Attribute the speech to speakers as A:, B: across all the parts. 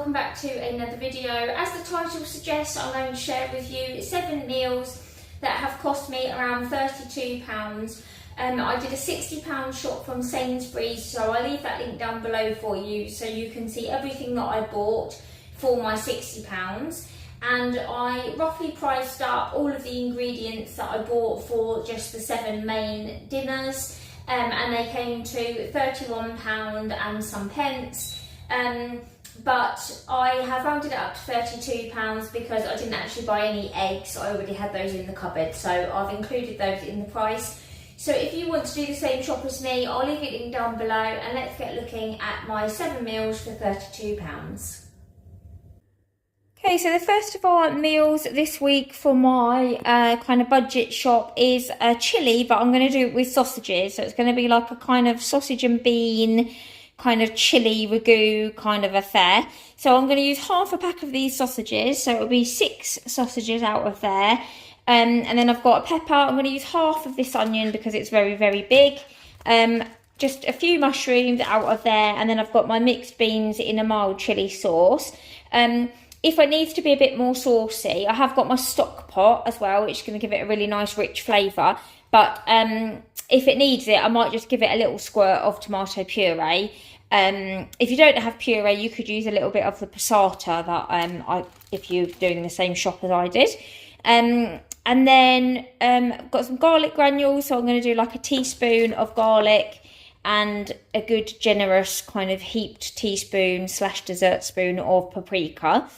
A: welcome back to another video. As the title suggests, I'm going to share with you 7 meals that have cost me around £32. I did a £60 shop from Sainsbury's, so I'll leave that link down below for you so you can see everything that I bought for my £60. And I roughly priced up all of the ingredients that I bought for just the 7 main dinners, and they came to £31 and some pence. But I have rounded it up to £32 because I didn't actually buy any eggs. I already had those in the cupboard, so I've included those in the price. So if you want to do the same shop as me, I'll leave it linked down below, and let's get looking at my 7 meals for £32. Okay, so the first of our meals this week for my kind of budget shop is a chilli, but I'm going to do it with sausages. So it's going to be like a kind of sausage and bean kind of chili ragu kind of affair. So I'm going to use half a pack of these sausages, so it'll be 6 sausages out of there. And then I've got a pepper. I'm going to use half of this onion because it's very, very big. Just a few mushrooms out of there, and then I've got my mixed beans in a mild chili sauce. If it needs to be a bit more saucy, I have got my stock pot as well, which is going to give it a really nice rich flavour. But if it needs it, I might just give it a little squirt of tomato puree. If you don't have puree, you could use a little bit of the passata that if you're doing the same shop as I did. And then I've got some garlic granules, so I'm going to do like a teaspoon of garlic and a good generous kind of heaped teaspoon / dessert spoon of paprika.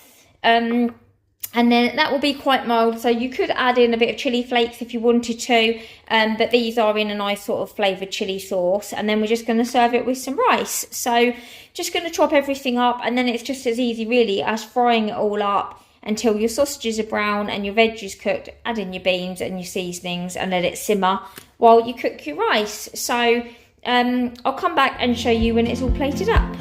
A: And then that will be quite mild, so you could add in a bit of chilli flakes if you wanted to, but these are in a nice sort of flavoured chilli sauce. And then we're just going to serve it with some rice. So just going to chop everything up, and then it's just as easy really as frying it all up until your sausages are brown and your veg is cooked. Add in your beans and your seasonings and let it simmer while you cook your rice. So I'll come back and show you when it's all plated up.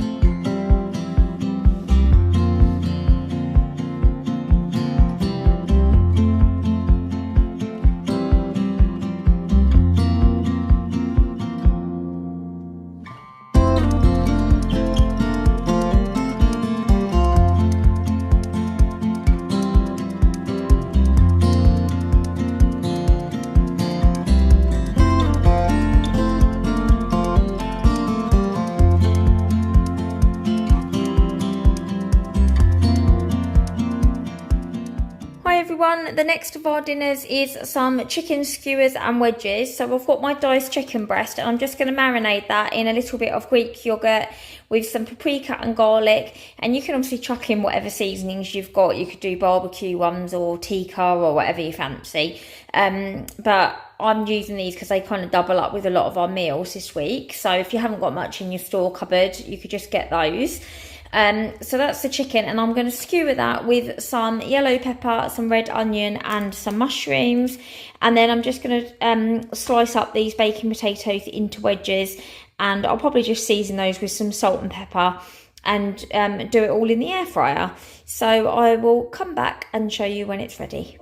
A: The next of our dinners is some chicken skewers and wedges. So I've got my diced chicken breast, and I'm just going to marinate that in a little bit of Greek yogurt with some paprika and garlic. And you can obviously chuck in whatever seasonings you've got. You could do barbecue ones or tikka or whatever you fancy. But I'm using these because they kind of double up with a lot of our meals this week. So if you haven't got much in your store cupboard, you could just get those. So that's the chicken, and I'm going to skewer that with some yellow pepper, some red onion and some mushrooms. And then I'm just going to slice up these baking potatoes into wedges, and I'll probably just season those with some salt and pepper and do it all in the air fryer. So I will come back and show you when it's ready.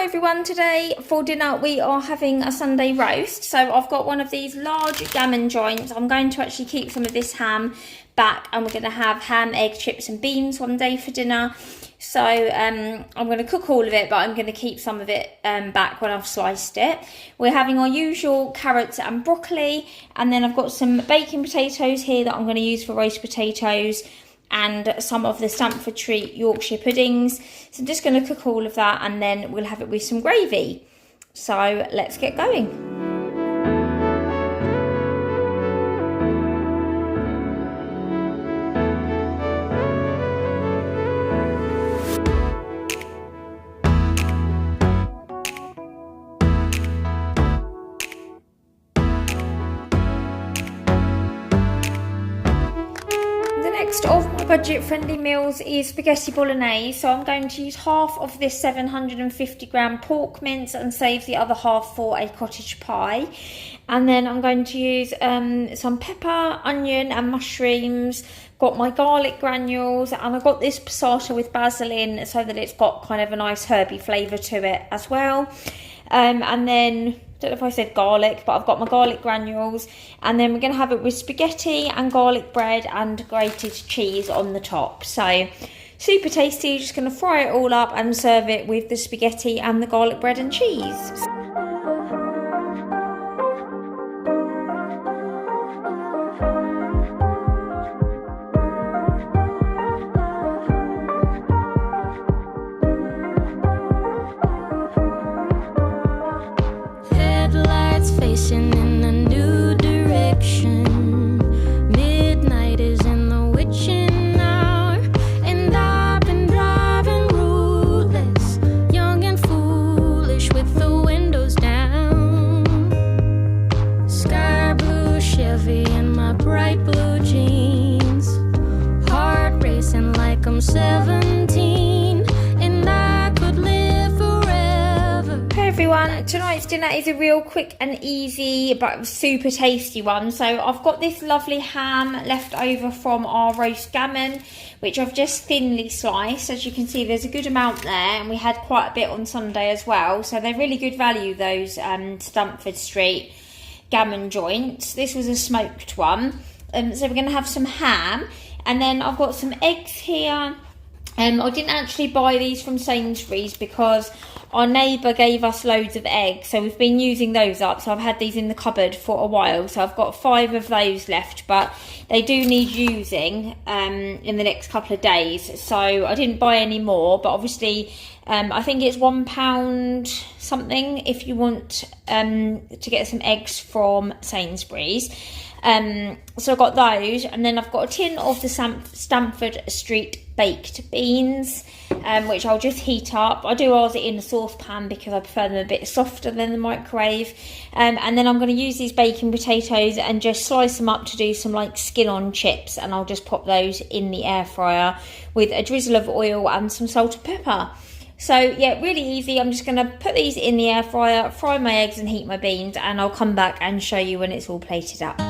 A: Everyone, today for dinner we are having a Sunday roast. So I've got one of these large gammon joints. I'm going to actually keep some of this ham back, and we're going to have ham, egg, chips and beans one day for dinner. So I'm going to cook all of it, but I'm going to keep some of it back when I've sliced it. We're having our usual carrots and broccoli, and then I've got some baking potatoes here that I'm going to use for roast potatoes, and some of the Stamford Treat Yorkshire puddings. So I'm just going to cook all of that, and then we'll have it with some gravy. So let's get going. budget friendly meals is spaghetti bolognese. So I'm going to use half of this 750 gram pork mince and save the other half for a cottage pie. And then I'm going to use some pepper, onion and mushrooms. Got my garlic granules, and I've got this passata with basil in so that it's got kind of a nice herby flavour to it as well. And then, I don't know if I said garlic, but I've got my garlic granules, and then we're going to have it with spaghetti and garlic bread and grated cheese on the top. So super tasty. Just going to fry it all up and serve it with the spaghetti and the garlic bread and cheese.
B: Facing in a new direction. Midnight is in the witching hour, and I've been driving ruthless, young and foolish with the windows down. Sky blue Chevy and my bright blue jeans, heart racing like I'm 17, and I could live forever.
A: Hey everyone, tonight's dinner is a real quick and easy but super tasty one. So I've got this lovely ham left over from our roast gammon, which I've just thinly sliced. As you can see, there's a good amount there, and we had quite a bit on Sunday as well, so they're really good value, those Stamford Street gammon joints. This was a smoked one. So we're going to have some ham, and then I've got some eggs here. I didn't actually buy these from Sainsbury's because our neighbour gave us loads of eggs, so we've been using those up. So I've had these in the cupboard for a while, so I've got 5 of those left, but they do need using in the next couple of days, so I didn't buy any more. But obviously I think it's £1 something if you want to get some eggs from Sainsbury's. So I've got those, and then I've got a tin of the Stamford Street baked beans, which I'll just heat up. I do ours in a saucepan because I prefer them a bit softer than the microwave. And then I'm going to use these baking potatoes and just slice them up to do some like skin on chips, and I'll just pop those in the air fryer with a drizzle of oil and some salt and pepper. So yeah, really easy. I'm just going to put these in the air fryer, fry my eggs and heat my beans, and I'll come back and show you when it's all plated up.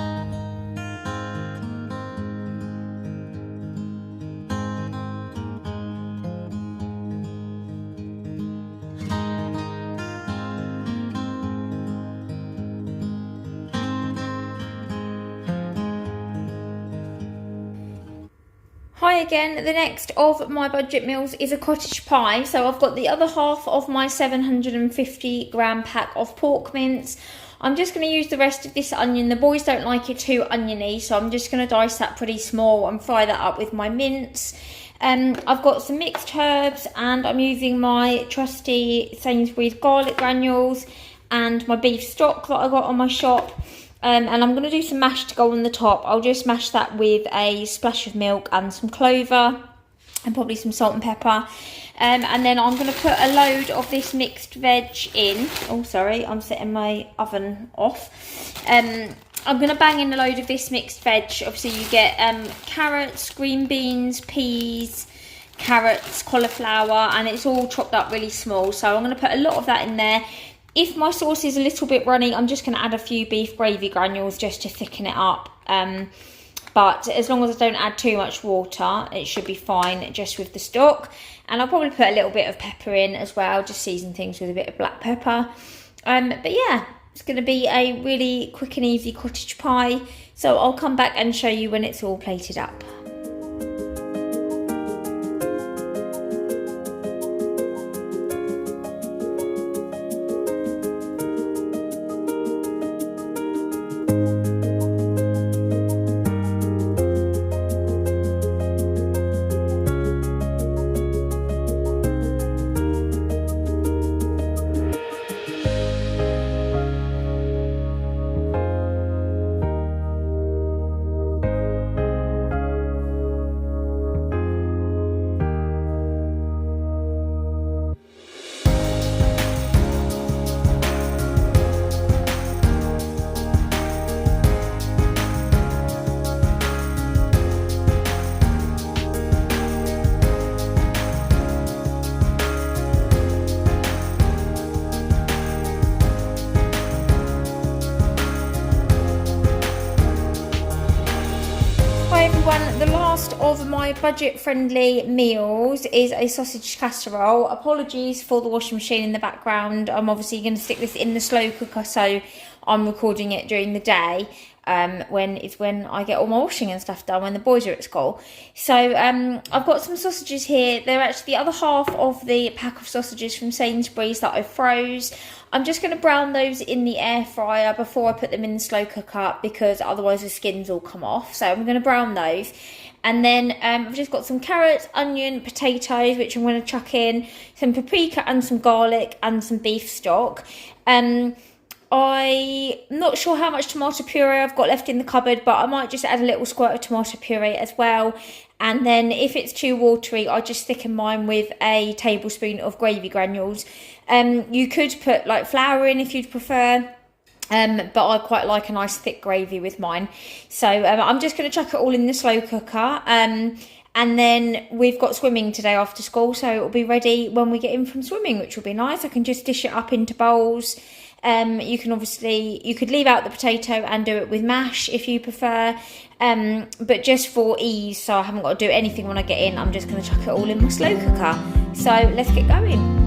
A: Hi again, the next of my budget meals is a cottage pie. So I've got the other half of my 750 gram pack of pork mince. I'm just going to use the rest of this onion. The boys don't like it too oniony, so I'm just going to dice that pretty small and fry that up with my mince. I've got some mixed herbs, and I'm using my trusty Sainsbury's garlic granules and my beef stock that I got on my shop. And I'm going to do some mash to go on the top. I'll just mash that with a splash of milk and some clover and probably some salt and pepper. And then I'm going to put a load of this mixed veg in. Oh, sorry, I'm setting my oven off. I'm going to bang in a load of this mixed veg. Obviously, you get carrots, green beans, peas, carrots, cauliflower, and it's all chopped up really small. So I'm going to put a lot of that in there. If my sauce is a little bit runny, I'm just going to add a few beef gravy granules just to thicken it up. But as long as I don't add too much water, it should be fine just with the stock. And I'll probably put a little bit of pepper in as well, just season things with a bit of black pepper. But yeah, it's going to be a really quick and easy cottage pie. So I'll come back and show you when it's all plated up. my budget-friendly meals is a sausage casserole. Apologies for the washing machine in the background. I'm obviously going to stick this in the slow cooker, so I'm recording it during the day. When I get all my washing and stuff done when the boys are at school. So I've got some sausages here. They're actually the other half of the pack of sausages from Sainsbury's that I froze. I'm just going to brown those in the air fryer before I put them in the slow cooker, because otherwise the skins will come off. So I'm going to brown those. And then I've just got some carrots, onion, potatoes, which I'm going to chuck in, some paprika and some garlic and some beef stock. I'm not sure how much tomato puree I've got left in the cupboard, but I might just add a little squirt of tomato puree as well. And then if it's too watery, I just thicken mine with a tablespoon of gravy granules. You could put like flour in if you'd prefer, but I quite like a nice thick gravy with mine. So I'm just going to chuck it all in the slow cooker. And then we've got swimming today after school, so it'll be ready when we get in from swimming, which will be nice. I can just dish it up into bowls. You could leave out the potato and do it with mash if you prefer, but just for ease, so I haven't got to do anything when I get in, I'm just going to chuck it all in my slow cooker. So let's get going.